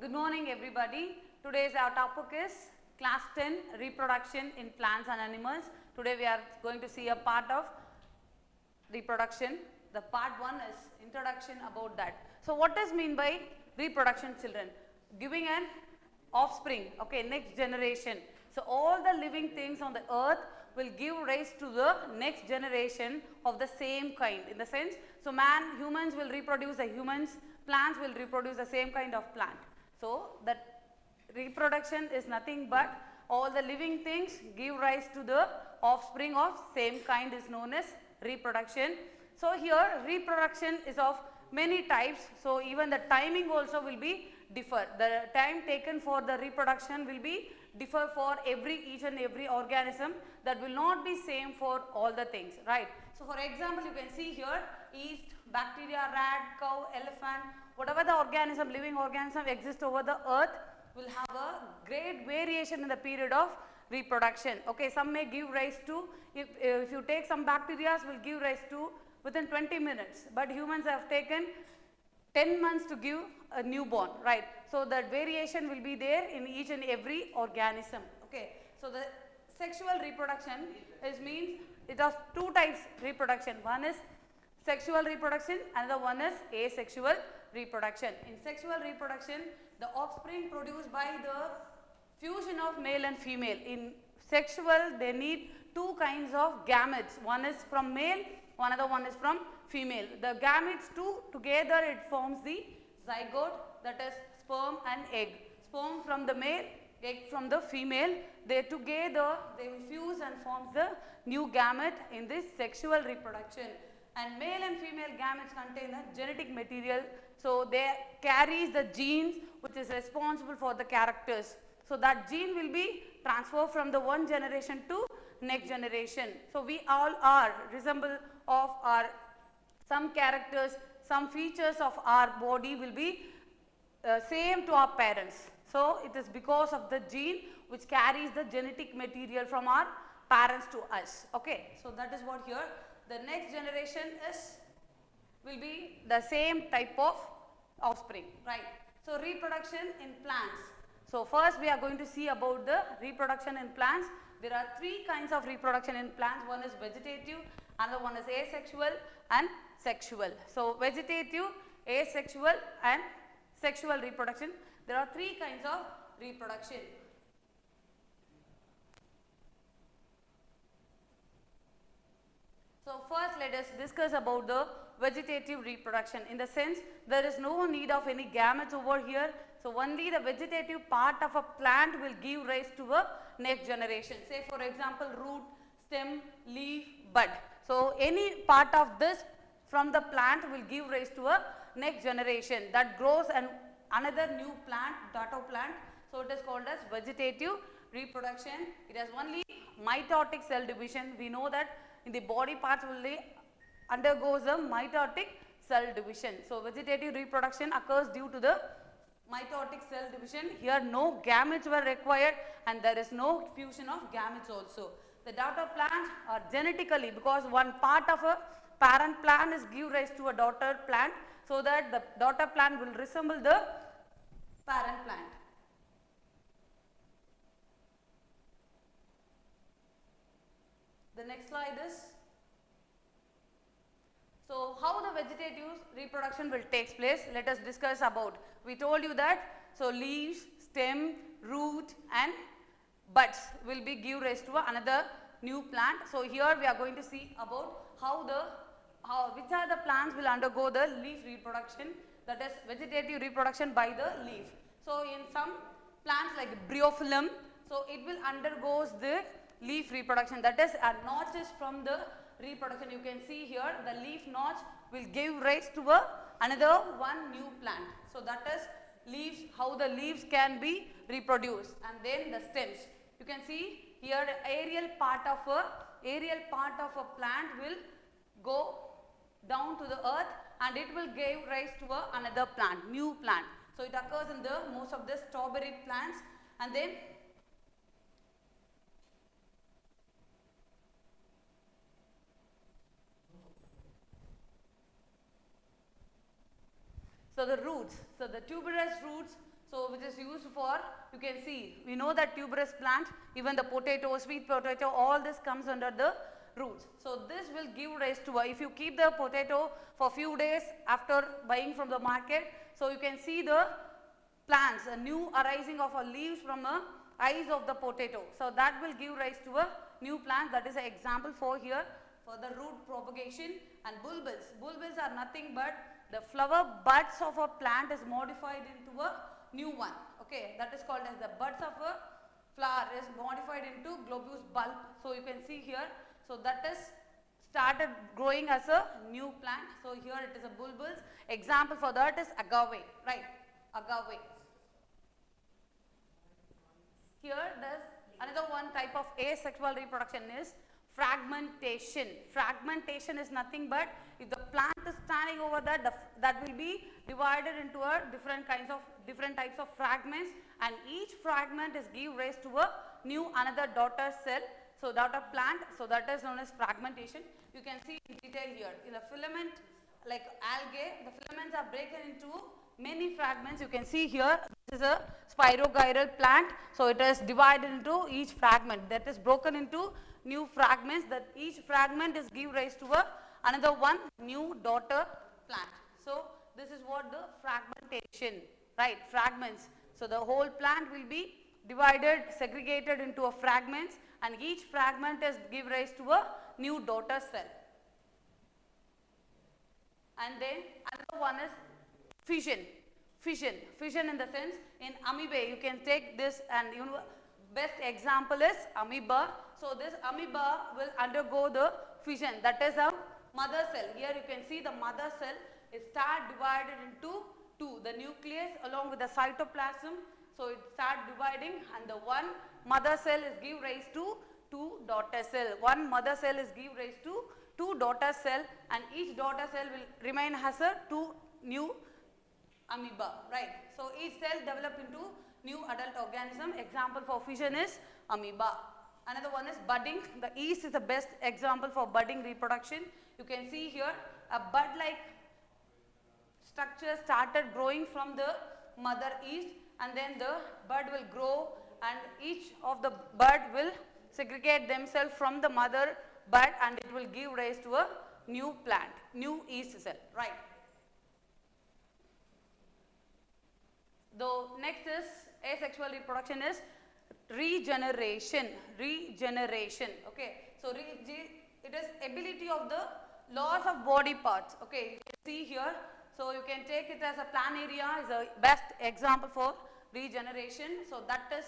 Good morning everybody. Today's our topic is class 10 reproduction in plants and animals. Today we are going to see a part of reproduction. The part 1 is introduction about that. So what does mean by reproduction, children? Giving an offspring, okay, next generation. So all the living things on the earth will give rise to the next generation of the same kind, in the sense, so humans will reproduce the humans, plants will reproduce the same kind of plant. So that reproduction is nothing but all the living things give rise to the offspring of same kind is known as reproduction. So here reproduction is of many types, so even the timing also will be differ. The time taken for the reproduction will be differ for each and every organism, that will not be same for all the things, right. So for example, you can see here yeast, bacteria, rat, cow, elephant, whatever the organism, living organism exists over the earth will have a great variation in the period of reproduction. Okay, some may give rise to, if you take some bacteria will give rise to within 20 minutes, but humans have taken 10 months to give a newborn, right. So that variation will be there in each and every organism. Okay. So the sexual reproduction means it has two types reproduction. One is sexual reproduction, another one is asexual reproduction. In sexual reproduction, the offspring produced by the fusion of male and female. In sexual, they need two kinds of gametes. One is from male, another one is from female. The gametes two together it forms the zygote, that is sperm and egg. Sperm from the male, egg from the female. They together they will fuse and forms the new gamete in this sexual reproduction. And male and female gametes contain the genetic material, so they carries the genes which is responsible for the characters. So that gene will be transferred from the one generation to next generation. So we all are resemble of our some characters, some features of our body will be same to our parents. So it is because of the gene which carries the genetic material from our parents to us. Okay, so that is what here. The next generation will be the same type of offspring, right. So reproduction in plants. So first we are going to see about the reproduction in plants. There are three kinds of reproduction in plants. One is vegetative, another one is asexual and sexual. So vegetative, asexual and sexual reproduction. There are three kinds of reproduction. So first let us discuss about the vegetative reproduction. In the sense, there is no need of any gametes over here. So only the vegetative part of a plant will give rise to a next generation. Say for example, root, stem, leaf, bud. So any part of this from the plant will give rise to a next generation that grows and another new plant, dato plant. So it is called as vegetative reproduction. It has only mitotic cell division. We know that in the body parts only undergoes a mitotic cell division. So vegetative reproduction occurs due to the mitotic cell division. Here no gametes were required and there is no fusion of gametes also. The daughter plants are genetically, because one part of a parent plant is give rise to a daughter plant, so that the daughter plant will resemble the parent plant. The next slide is, so how the vegetative reproduction will take place. Let us discuss about. We told you that, so leaves, stem, root and buds will be give rise to another new plant. So here we are going to see about which are the plants will undergo the leaf reproduction, that is vegetative reproduction by the leaf. So in some plants like bryophyllum, so it will undergoes the leaf reproduction, that is notches from the reproduction. You can see here the leaf notch will give rise to another one new plant. So that is leaves, how the leaves can be reproduced. And then the stems. You can see here the aerial part of a plant will go down to the earth and it will give rise to another plant, new plant. So it occurs in the most of the strawberry plants. And then so the roots, so the tuberous roots, so which for, you can see, we know that tuberous plant, even the potato, sweet potato, all this comes under the roots. So this will give rise to, if you keep the potato for few days after buying from the market, so you can see the plants, a new arising of a leaves from the eyes of the potato. So that will give rise to a new plant. That is an example for here for the root propagation. And bulbils. Bulbils are nothing but the flower buds of a plant is modified into a new one. Okay, that is called as the buds of a flower is modified into globose bulb. So you can see here. So that is started growing as a new plant. So here it is a bulbils. Example for that is agave, right? Agave. Here there's another one type of asexual reproduction is fragmentation. Fragmentation is nothing but if the plant is standing over that will be divided into a different types of fragments, and each fragment is give rise to a new another daughter cell. So daughter plant, so that is known as fragmentation. You can see in detail here. In the filament, like algae, the filaments are broken into many fragments. You can see here, this is a spirogyral plant. So it is divided into each fragment that is broken into new fragments, that each fragment is give rise to another one new daughter plant. So this is what the fragmentation, right? Fragments. So the whole plant will be divided, segregated into a fragments, and each fragment is give rise to a new daughter cell. And then another one is fission. Fission in the sense in amoeba, you can take this, and you know, best example is amoeba. So this amoeba will undergo the fission, that is a mother cell. Here you can see the mother cell is start divided into two, the nucleus along with the cytoplasm. So it start dividing, and the one mother cell is give rise to two daughter cell. One mother cell is give rise to two daughter cell, and each daughter cell will remain as a two new amoeba, right? So each cell develop into new adult organism. Example for fission is amoeba. Another one is budding. The yeast is the best example for budding reproduction. You can see here a bud-like structure started growing from the mother yeast, and then the bud will grow, and each of the bud will segregate themselves from the mother bud, and it will give rise to a new plant, new yeast cell, right? The next is asexual reproduction is regeneration. Okay, so it is ability of the loss of body parts. Okay, you can see here. So you can take it as a planaria is a best example for regeneration. So that is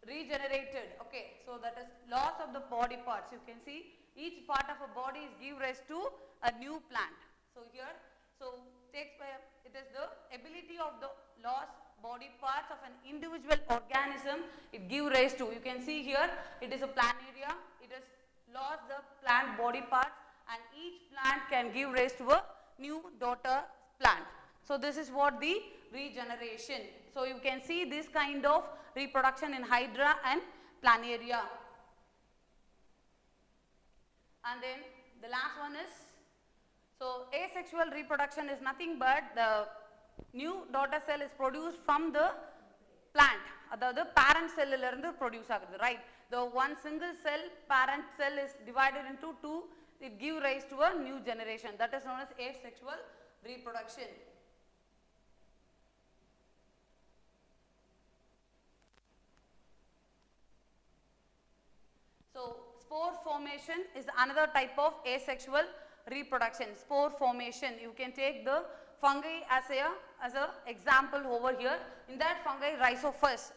regenerated. Okay, so that is loss of the body parts. You can see each part of a body is give rise to a new plant. So here, so takes by it is the ability of the lost body parts of an individual organism. It give rise to. You can see here it is a planaria. It has lost the plant body parts, and each plant can give rise to a new daughter plant. So this is what the regeneration. So you can see this kind of reproduction in hydra and planaria. And then the last one is, so asexual reproduction is nothing but the new daughter cell is produced from the plant. The parent cell produce agudhu, right? The one single cell, parent cell is divided into two. It gives rise to a new generation. That is known as asexual reproduction. So spore formation is another type of asexual reproduction. Spore formation, you can take the fungi as a example over here. In that fungi, Rhizophus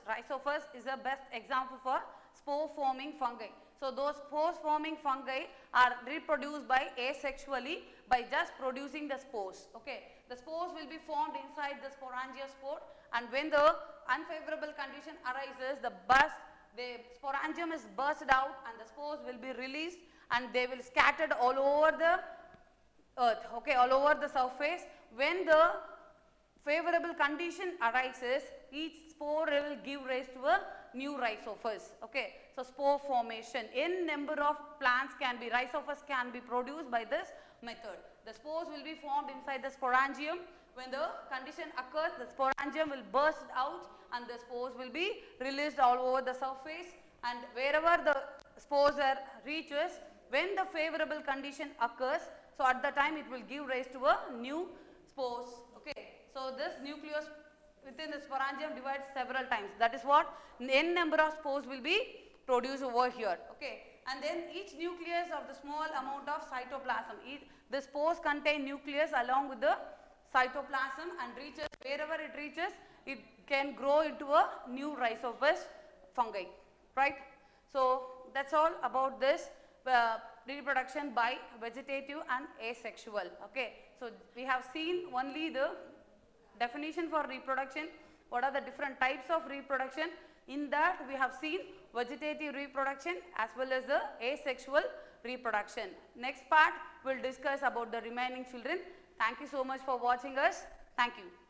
is the best example for spore forming fungi. So those spores forming fungi are reproduced by asexually by just producing the spores. Okay, the spores will be formed inside the sporangiospore, and when the unfavorable condition arises, the sporangium is burst out, and the spores will be released, and they will scattered all over the earth. Okay, all over the surface. When the favorable condition arises, each spore will give rise to a new Rhizophus. Okay, so spore formation. N number of plants can be, Rhizophus can be produced by this method. The spores will be formed inside the sporangium. When the condition occurs, the sporangium will burst out and the spores will be released all over the surface, and wherever the spores are reaches, when the favorable condition occurs, so at the time it will give rise to a new spores. Okay. So this nucleus within the sporangium divides several times. That is what n number of spores will be produced over here. Okay. And then each nucleus of the small amount of cytoplasm. The spores contain nucleus along with the cytoplasm and reaches, wherever it reaches, it can grow into a new rhizopus fungi, right? So that's all about this reproduction by vegetative and asexual. Okay. So we have seen only the definition for reproduction, what are the different types of reproduction. In that we have seen vegetative reproduction as well as the asexual reproduction. Next part we will discuss about the remaining children. Thank you so much for watching us. Thank you.